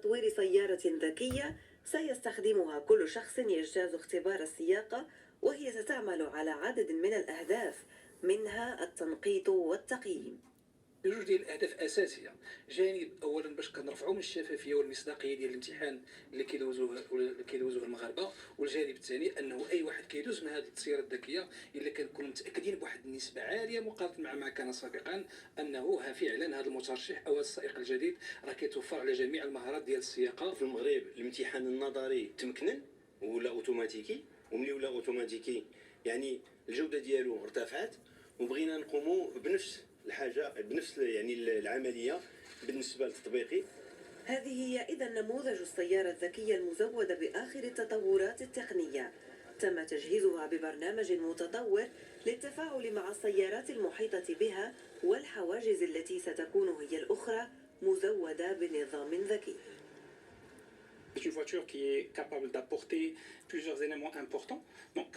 تطوير سيارة ذكية سيستخدمها كل شخص يجتاز اختبار السياقة، وهي ستعمل على عدد من الأهداف، منها التنقيط والتقييم. بجوج ديال الاهداف اساسيه. جانب اولا باش كنرفعوا من الشفافيه والمصداقيه ديال الامتحان اللي كيدوزوه المغاربه، والجانب الثاني انه اي واحد كيدوز من هذه السياره الذكيه الا كنكونوا متاكدين بواحد النسبه عاليه مقارنه مع ما كان سابقا انه فعلا هذا المترشح او هذا السائق الجديد راه كيتوفر على جميع المهارات ديال السياقه. في المغرب الامتحان النظري تمكنن ولا اوتوماتيكي، وملي ولا اوتوماتيكي يعني الجوده ديالو ارتفعت، وبغينا نقوموا بنفس الحاجه بنفس يعني العمليه بالنسبه للتطبيقي. هذه هي إذن نموذج السيارة الذكية المزودة بآخر التطورات التقنية. تم تجهيزها ببرنامج متطور للتفاعل مع السيارات المحيطة بها، والحواجز التي ستكون هي الأخرى مزودة بنظام ذكي. C'est une voiture qui est capable d'apporter plusieurs éléments importants.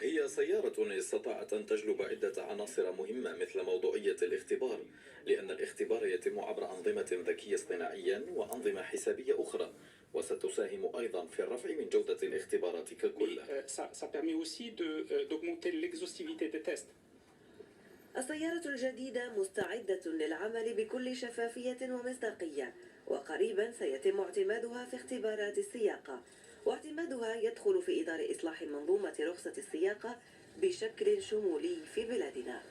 هي سيارة استطاعت أن تجلب عدة عناصر مهمة مثل موضوعية الاختبار، لأن الاختبار يتم عبر أنظمة ذكية اصطناعية وأنظمة حسابية أخرى، وستساهم أيضا في الرفع من جودة الاختبارات ككل. Ça permet aussi d'augmenter l'exhaustivité des tests. السيارة الجديدة مستعدة للعمل بكل شفافية ومصداقية، وقريبا سيتم اعتمادها في اختبارات السياقة، واعتمادها يدخل في إطار إصلاح منظومة رخصة السياقة بشكل شمولي في بلادنا.